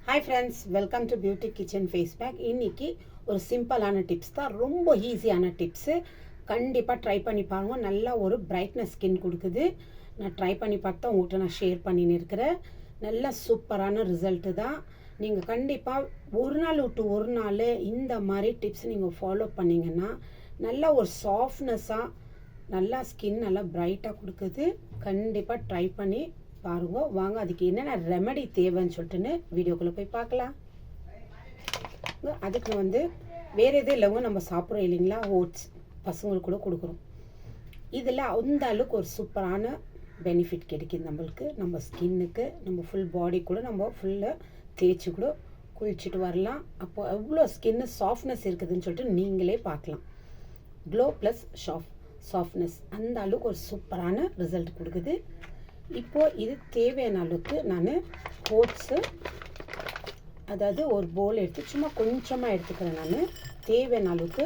Hi friends, welcome to beauty kitchen face pack. இன்றைக்கி ஒரு சிம்பிளான டிப்ஸ் தான், ரொம்ப ஈஸியான டிப்ஸு. கண்டிப்பாக ட்ரை பண்ணி பாருங்கள். நல்லா ஒரு பிரைட்னஸ் ஸ்கின் கொடுக்குது. நான் ட்ரை பண்ணி பார்த்தா உங்கள்கிட்ட நான் ஷேர் பண்ணின்னு இருக்கிறேன். நல்ல சூப்பரான ரிசல்ட்டு தான். நீங்கள் கண்டிப்பாக ஒரு நாள் விட்டு ஒரு நாள் இந்த மாதிரி டிப்ஸ் நீங்கள் ஃபாலோ பண்ணிங்கன்னா நல்லா ஒரு சாஃப்ட்னஸாக நல்லா ஸ்கின் நல்லா பிரைட்டாக கொடுக்குது. கண்டிப்பாக ட்ரை பண்ணி பாருங்க. வாங்க அதுக்கு என்னென்ன ரெமெடி தேவைன்னு சொல்லிட்டுன்னு வீடியோக்குள்ளே போய் பார்க்கலாம். அதுக்கு வந்து வேறு எதுவும் இல்லைங்க, நம்ம சாப்பிட்றோம் இல்லைங்களா, ஓட்ஸ் பசங்களுக்கு கூட கொடுக்குறோம். இதில் அந்த அளவுக்கு ஒரு சூப்பரான பெனிஃபிட் கிடைக்கிது நம்மளுக்கு, நம்ம ஸ்கின்னுக்கு, நம்ம ஃபுல் பாடி கூட நம்ம ஃபுல்லாக தேய்ச்சி கூட குளிச்சுட்டு வரலாம். அப்போ எவ்வளோ ஸ்கின்னு சாஃப்ட்னஸ் இருக்குதுன்னு சொல்லிட்டு நீங்களே பார்க்கலாம். க்ளோ ப்ளஸ் சாஃப்ட்னஸ் அந்த அளவுக்கு ஒரு சூப்பரான ரிசல்ட் கொடுக்குது. இப்போது இது தேவையான அளவுக்கு நான் ஓட்ஸு, அதாவது ஒரு போல் எடுத்து சும்மா கொஞ்சமாக எடுத்துக்கிறேன். நான் தேவையான அளவுக்கு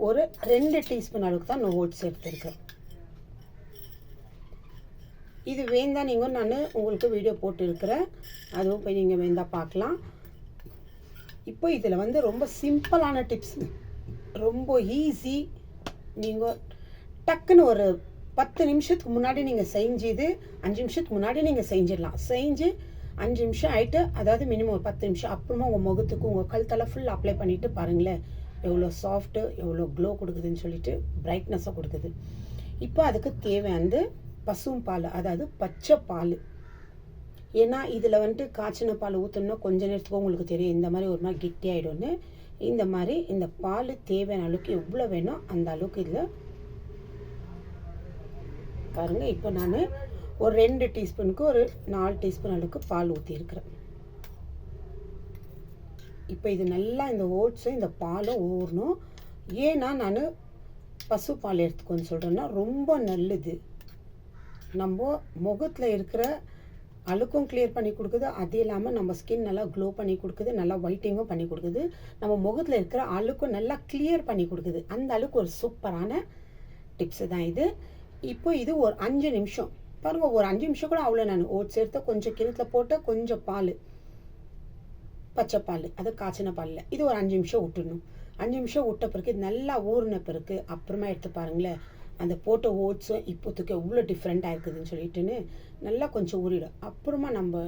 ஒரு 2 டீஸ்பூன் அளவுக்கு தான் நான் ஓட்ஸ் எடுத்துருக்கேன். இது வேந்தா நீங்கள் நான் உங்களுக்கு வீடியோ போட்டு இருக்கிறேன், அதுவும் போய் நீங்கள் வேந்தா பார்க்கலாம். இப்போ இதில் வந்து ரொம்ப சிம்பிளான டிப்ஸ், ரொம்ப ஈஸி. நீங்கள் டக்குன்னு ஒரு 10 நிமிஷத்துக்கு முன்னாடி நீங்கள் செஞ்சது 5 நிமிஷத்துக்கு முன்னாடி நீங்கள் செஞ்சிடலாம். செஞ்சு 5 நிமிஷம் ஆகிட்டு, அதாவது மினிமம் ஒரு 10 நிமிஷம் அப்புறமா உங்கள் முகத்துக்கு உங்கள் கழுத்தெல்லாம் ஃபுல் அப்ளை பண்ணிவிட்டு பாருங்களேன் எவ்வளோ சாஃப்ட்டு, எவ்வளோ க்ளோ கொடுக்குதுன்னு சொல்லிட்டு பிரைட்னஸாக கொடுக்குது. இப்போ அதுக்கு தேவையானது பசும் பால், அதாவது பச்சை பால். ஏன்னா இதில் வந்துட்டு காய்ச்சின பால் ஊற்றணுன்னா கொஞ்ச நேரத்துக்கு உங்களுக்கு தெரியும் இந்த மாதிரி ஒரு மாதிரி கெட்டி ஆகிடும்னு. இந்த மாதிரி இந்த பால் தேவையான அளவுக்கு எவ்வளோ வேணும் அந்த அளவுக்கு இதில் பாருங்கள். இப்போ நான் ஒரு 2 டீஸ்பூனுக்கு ஒரு 4 டீஸ்பூன் அளவுக்கு பால் ஊற்றிருக்கிறேன். இப்போ இது நல்லா இந்த ஓட்ஸும் இந்த பாலும் ஊறணும். ஏன்னா நான் பசு பால் எடுத்துக்கோன்னு சொல்கிறேன்னா ரொம்ப நல்லது. நம்ம முகத்தில் இருக்கிற அழுக்கும் கிளியர் பண்ணி கொடுக்குது, அது இல்லாமல் நம்ம ஸ்கின் நல்லா க்ளோ பண்ணி கொடுக்குது, நல்லா ஒயிட்டிங்கும் பண்ணி கொடுக்குது, நம்ம முகத்தில் இருக்கிற அழுக்கும் நல்லா கிளியர் பண்ணி கொடுக்குது. அந்த அளவுக்கு ஒரு சூப்பரான டிப்ஸு தான் இது. இப்போ இது ஒரு 5 நிமிஷம் பாருங்கள், ஒரு 5 நிமிஷம் கூட அவ்வளோ. நான் ஓட்ஸ் எடுத்து கொஞ்சம் கிணத்துல போட்டு கொஞ்சம் பால், பச்சை பால், அது காய்ச்சின பாலில் இது ஒரு 5 நிமிஷம் விட்டுடணும். 5 நிமிஷம் விட்ட பிறகு இது நல்லா ஊறின பிறகு அப்புறமா எடுத்து பாருங்களேன், அந்த போட்ட ஓட்ஸும் இப்போத்துக்கு எவ்வளோ டிஃப்ரெண்ட்டாக இருக்குதுன்னு சொல்லிட்டுன்னு நல்லா கொஞ்சம் ஊறிடும். அப்புறமா நம்ம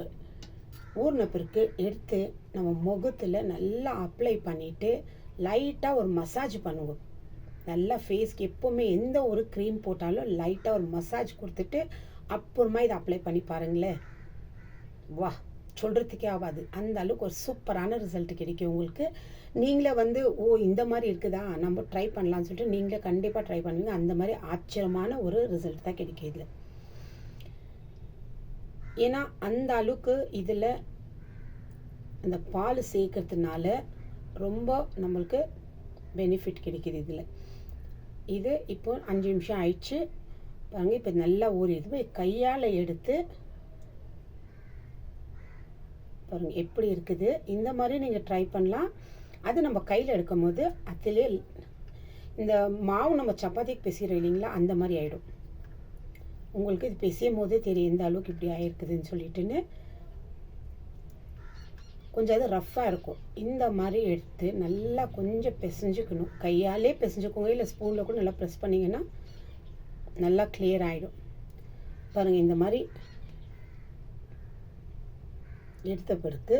ஊறின பிறகு எடுத்து நம்ம முகத்தில் நல்லா அப்ளை பண்ணிவிட்டு லைட்டாக ஒரு மசாஜ் பண்ணுவோம். நல்லா ஃபேஸ்க்கு எப்போவுமே எந்த ஒரு க்ரீம் போட்டாலும் லைட்டாக ஒரு மசாஜ் கொடுத்துட்டு அப்புறமா இதை அப்ளை பண்ணி பாருங்களேன். வா, சொல்கிறதுக்கே ஆகாது, அந்த அளவுக்கு ஒரு சூப்பரான ரிசல்ட் கிடைக்கும் உங்களுக்கு. நீங்களே வந்து ஓ இந்த மாதிரி இருக்குதா, நம்ம ட்ரை பண்ணலான்னு சொல்லிட்டு நீங்களே கண்டிப்பாக ட்ரை பண்ணுவீங்க. அந்த மாதிரி ஆச்சரியமான ஒரு ரிசல்ட் தான் கிடைக்கும் இதில். ஏன்னா அந்த அளவுக்கு இதில் இந்த பால் சேர்க்கறதுனால ரொம்ப நம்மளுக்கு பெனிஃபிட் கிடைக்கிது இதில். இது இப்போ 5 நிமிஷம் ஆயிடுச்சு பாருங்கள். இப்போ நல்லா ஊறிடுது. கையால் எடுத்து பாருங்கள் எப்படி இருக்குது. இந்த மாதிரி நீங்கள் ட்ரை பண்ணலாம். அது நம்ம கையில் எடுக்கும் போது அதிலே இந்த மாவு நம்ம சப்பாத்திக்கு பிசைகிறோம் இல்லைங்களா, அந்த மாதிரி ஆகிடும் உங்களுக்கு. இது பிசையும் போதே தெரியும் எந்த அளவுக்கு இப்படி ஆகிருக்குதுன்னு சொல்லிட்டுன்னு. கொஞ்சம் அது ரஃப்பாக இருக்கும். இந்த மாதிரி எடுத்து நல்லா கொஞ்சம் பிசைஞ்சுக்கணும். கையாலே பிசைஞ்சுக்கோங்க, இல்லை ஸ்பூனில் கூட நல்லா ப்ரெஸ் பண்ணிங்கன்னா நல்லா கிளியர் ஆகிடும் பாருங்கள். இந்த மாதிரி எடுத்த பிறகு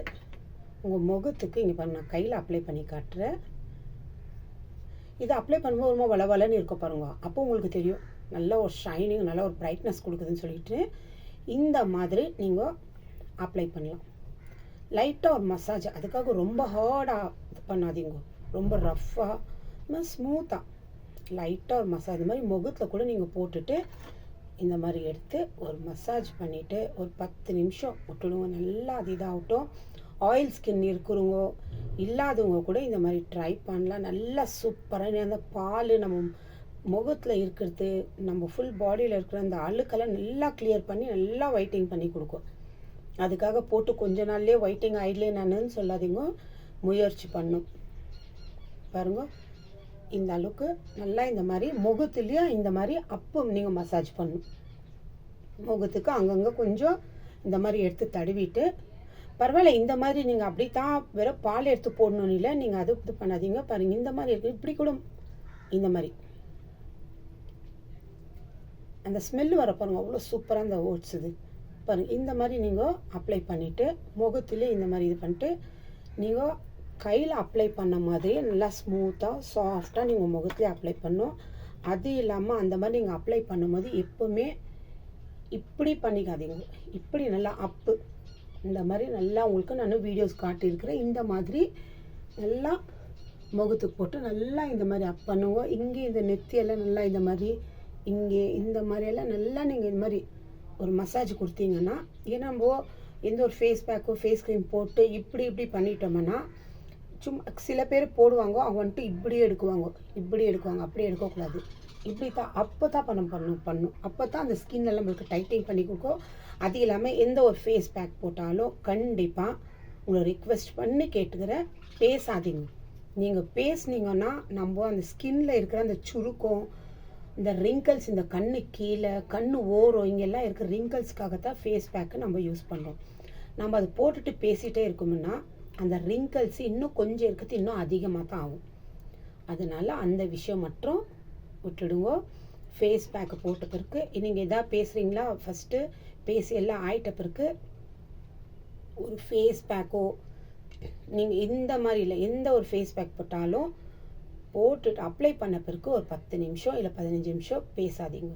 உங்கள் முகத்துக்கு இங்கே பாருங்கள், நான் கையில் அப்ளை பண்ணி காட்டுறேன். இதை அப்ளை பண்ணும்போது ரொம்ப வளவலன்னு இருக்கும் பாருங்க. அப்போ உங்களுக்கு தெரியும் நல்ல ஒரு ஷைனிங், நல்ல ஒரு பிரைட்னஸ் கொடுக்குதுன்னு சொல்லிட்டு இந்த மாதிரி நீங்கள் அப்ளை பண்ணலாம். லைட்டாக ஒரு மசாஜ், அதுக்காக ரொம்ப ஹார்டாக இது பண்ணாதீங்க, ரொம்ப ரஃப்பாக ஸ்மூத்தாக லைட்டாக ஒரு மசாஜ் மாதிரி முகத்தில் கூட நீங்கள் போட்டுட்டு இந்த மாதிரி எடுத்து ஒரு மசாஜ் பண்ணிவிட்டு ஒரு 10 நிமிஷம் விட்டுடுங்க. நல்லா அது இதாகட்டும். ஆயில் ஸ்கின் இருக்கிறவங்க இல்லாதவங்க கூட இந்த மாதிரி ட்ரை பண்ணலாம். நல்லா சூப்பராக அந்த பால் நம்ம முகத்தில் இருக்கிறது, நம்ம ஃபுல் பாடியில் இருக்கிற அந்த அழுக்கெல்லாம் நல்லா கிளியர் பண்ணி நல்லா ஒயிட்டிங் பண்ணி கொடுக்கும். அதுக்காக போட்டு கொஞ்ச நாள்லேயே ஒயிட்டிங் ஆயிடலே நானுன்னு சொல்லாதீங்க, முயற்சி பண்ணும் பாருங்க. இந்த அளவுக்கு நல்லா இந்த மாதிரி முகத்துலேயே இந்த மாதிரி அப்போ நீங்கள் மசாஜ் பண்ணணும். முகத்துக்கு அங்கங்கே கொஞ்சம் இந்த மாதிரி எடுத்து தடவிட்டு, பரவாயில்ல இந்த மாதிரி நீங்கள் அப்படி தான் வெறும் பால் எடுத்து போடணும்னு இல்லை, நீங்கள் அது இது பண்ணாதீங்க. பாருங்கள் இந்த மாதிரி இருக்குது, இப்படி கூட இந்த மாதிரி அந்த ஸ்மெல்லு வர பாருங்கள், அவ்வளோ சூப்பராக அந்த ஓட்ஸ் இது பாருங்கள். இந்த மாதிரி நீங்கள் அப்ளை பண்ணிவிட்டு முகத்திலே இந்த மாதிரி இது பண்ணிட்டு நீங்கள் கையில் அப்ளை பண்ண மாதிரி நல்லா ஸ்மூத்தாக சாஃப்டாக நீங்கள் முகத்திலே அப்ளை பண்ணணும். அது இல்லாமல் அந்த மாதிரி நீங்கள் அப்ளை பண்ணும்போது எப்போவுமே இப்படி பண்ணிக்காதீங்க, இப்படி நல்லா அப்பு இந்த மாதிரி நல்லா உங்களுக்கு நான் வீடியோஸ் காட்டியிருக்கிறேன். இந்த மாதிரி நல்லா முகத்துக்கு போட்டு நல்லா இந்த மாதிரி அப் பண்ணுங்க. இங்கே இந்த நெத்தியெல்லாம் நல்லா இந்த மாதிரி, இங்கே இந்த மாதிரியெல்லாம் நல்லா நீங்கள் இந்த மாதிரி ஒரு மசாஜ் கொடுத்தீங்கன்னா, ஏன்னா நம்ம எந்த ஒரு ஃபேஸ் பேக்கோ ஃபேஸ் க்ரீம் போட்டு இப்படி இப்படி பண்ணிட்டோம்னா, சும்மா சில பேர் போடுவாங்க, அவங்க வந்துட்டு இப்படி எடுக்குவாங்க, அப்படி எடுக்கக்கூடாது. இப்படி தான் அப்போ தான் பண்ணும் அப்போ தான் அந்த ஸ்கின் எல்லாம் நம்மளுக்கு டைட்டிங் பண்ணி கொடுக்கும். அது இல்லாமல் எந்த ஒரு ஃபேஸ் பேக் போட்டாலும் கண்டிப்பாக உங்களை ரிக்வெஸ்ட் பண்ணி கேட்டுக்கிறேன், பேசாதீங்க. நீங்கள் பேசுனீங்கன்னா நம்ம அந்த ஸ்கின்ல இருக்கிற அந்த சுருக்கம், இந்த ரிங்கிள்ஸ், இந்த கண்ணு கீழே கண்ணு ஓரம் இங்கெல்லாம் இருக்கிற ரிங்கிள்ஸ்க்காகத்தான் ஃபேஸ் பேக்கு நம்ம யூஸ் பண்ணுறோம். நம்ம அதை போட்டுட்டு பேசிகிட்டே இருக்கோம்னா அந்த ரிங்கிள்ஸ் இன்னும் கொஞ்சம் இருக்கிறது இன்னும் அதிகமாக தான் ஆகும். அதனால அந்த விஷயம் மட்டும் விட்டுடுங்க. ஃபேஸ் பேக்கு போட்ட பிறகு நீங்கள் எதாவது பேசுகிறீங்களா, ஃபஸ்ட்டு பேசி எல்லாம் ஆயிட்ட பிறகு ஒரு ஃபேஸ் பேக்கோ நீங்கள் இந்த மாதிரி இல்லை, எந்த ஒரு ஃபேஸ் பேக் போட்டாலும் போட்டுட்டு அப்ளை பண்ண பிறகு ஒரு 10 நிமிஷம் இல்லை 15 நிமிஷம் பேசாதீங்க.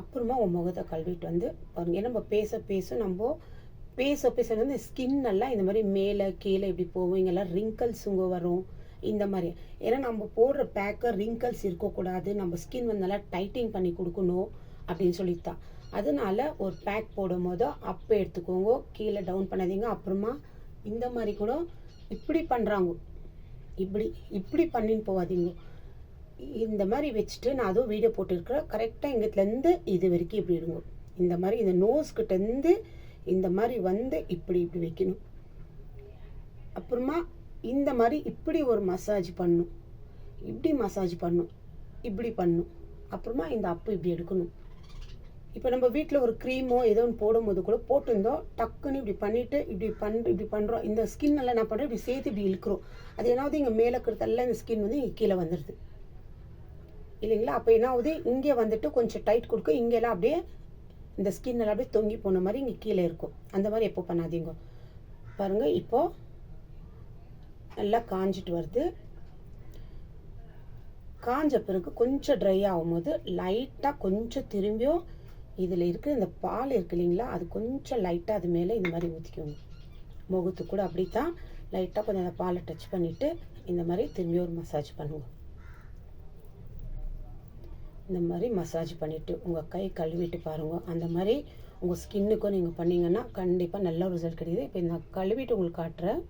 அப்புறமா உங்கள் முகத்தை கழுவிட்டு வந்து பாருங்கள். ஏன்னா நம்ம பேச நம்ம பேச வந்து ஸ்கின் எல்லாம் இந்த மாதிரி மேலே கீழே இப்படி போகும், இங்கெல்லாம் ரிங்கிள்ஸுங்க வரும் இந்த மாதிரி. ஏன்னா நம்ம போடுற பேக்கை ரிங்கிள்ஸ் இருக்கக்கூடாது, நம்ம ஸ்கின் வந்து நல்லா டைட்டிங் பண்ணி கொடுக்கணும் அப்படின்னு சொல்லித்தான். அதனால ஒரு பேக் போடும் போது அப்போ எடுத்துக்கோங்க, கீழே டவுன் பண்ணாதீங்க. அப்புறமா இந்த மாதிரி கூட இப்படி பண்ணுறாங்க, இப்படி பண்ணின்னு போகாதீங்க. இந்த மாதிரி வச்சுட்டு நான் அதுவும் வீடியோ போட்டுருக்கிறேன். கரெக்டாக இங்கத்துலேருந்து இது வரைக்கும் இப்படி இடுங்க. இந்த மாதிரி இந்த நோஸ்கிட்டேருந்து இந்த மாதிரி வந்து இப்படி வைக்கணும். அப்புறமா இந்த மாதிரி இப்படி ஒரு மசாஜ் பண்ணணும், இப்படி மசாஜ் பண்ணணும், இப்படி பண்ணணும். அப்புறமா இந்த அப்பு இப்படி எடுக்கணும். இப்போ நம்ம வீட்டில் ஒரு க்ரீமோ ஏதோ ஒன்று போடும்போது கூட போட்டிருந்தோம், டக்குன்னு இப்படி பண்ணிவிட்டு இப்படி பண்ணுறோம். இந்த ஸ்கின் எல்லாம் என்ன பண்ணுறோம், இப்படி சேர்த்து இப்படி இழுக்கிறோம். அது என்னாவது இங்கே மேலே இருக்கிறதெல்லாம் இந்த ஸ்கின் வந்து இங்கே கீழே வந்துடுது இல்லைங்களா. அப்போ என்னாவது இங்கே வந்துட்டு கொஞ்சம் டைட் கொடுக்க, இங்கெல்லாம் அப்படியே இந்த ஸ்கின் எல்லாம் அப்படியே தொங்கி போன மாதிரி இங்கே கீழே இருக்கும். அந்த மாதிரி எப்போ பண்ணாதீங்க. பாருங்கள் இப்போது நல்லா காஞ்சிட்டு வருது. காஞ்ச பிறகு கொஞ்சம் ட்ரை ஆகும்போது லைட்டாக கொஞ்சம் திரும்பியும் இதில் இருக்கிற இந்த பால் இருக்கு இல்லைங்களா, அது கொஞ்சம் லைட்டாக அது மேலே இந்த மாதிரி ஊற்றிக்கோங்க. முகத்துக்கு கூட அப்படி தான் லைட்டாக கொஞ்சம் அந்த பாலை டச் பண்ணிவிட்டு இந்த மாதிரி திரும்பி ஒரு மசாஜ் பண்ணுவோம். இந்த மாதிரி மசாஜ் பண்ணிவிட்டு உங்கள் கை கழுவிட்டு பாருங்கள். அந்த மாதிரி உங்கள் ஸ்கின்னுக்கும் நீங்கள் பண்ணிங்கன்னா கண்டிப்பாக நல்ல ரிசல்ட் கிடைக்குது. இப்போ நான் கழுவிட்டு உங்களுக்கு காட்டுறேன்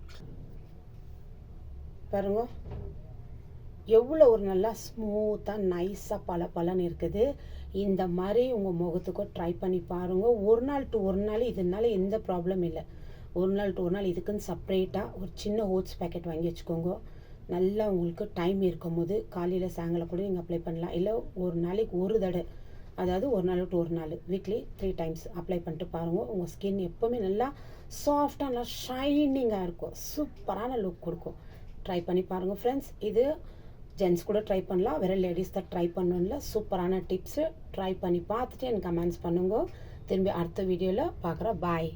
பாருங்க, எவ்வளோ ஒரு நல்லா ஸ்மூத்தாக நைஸாக பலன்னு இருக்குது. இந்த மாதிரி உங்கள் முகத்துக்கும் ட்ரை பண்ணி பாருங்கள். ஒரு நாள் டு ஒரு நாள் இதனால எந்த ப்ராப்ளம் இல்லை. ஒரு நாள் டு ஒரு நாள் இதுக்குன்னு செப்ரேட்டாக ஒரு சின்ன ஓட்ஸ் பேக்கெட் வாங்கி வச்சுக்கோங்க. நல்லா உங்களுக்கு டைம் இருக்கும் போது காலையில் சாயங்காலம் கூட நீங்கள் அப்ளை பண்ணலாம். இல்லை ஒரு நாளைக்கு ஒரு தடவை, அதாவது ஒரு நாள் டு ஒரு நாள் வீக்லி 3 டைம்ஸ் அப்ளை பண்ணிட்டு பாருங்கள். உங்கள் ஸ்கின் எப்போவுமே நல்லா சாஃப்டாக நல்லா ஷைனிங்காக இருக்கும், சூப்பரான லுக் கொடுக்கும். ட்ரை பண்ணி பாருங்கள் ஃப்ரெண்ட்ஸ். இது ஜென்ட்ஸ் கூட ட்ரை பண்ணலாம், வேறு லேடிஸ் தான் ட்ரை பண்ணணும்ல. சூப்பரான டிப்ஸு ட்ரை பண்ணி பார்த்துட்டு எனக்கு கமெண்ட்ஸ் பண்ணுங்க. திரும்பி அடுத்த வீடியோவில் பார்க்குறேன். பாய்.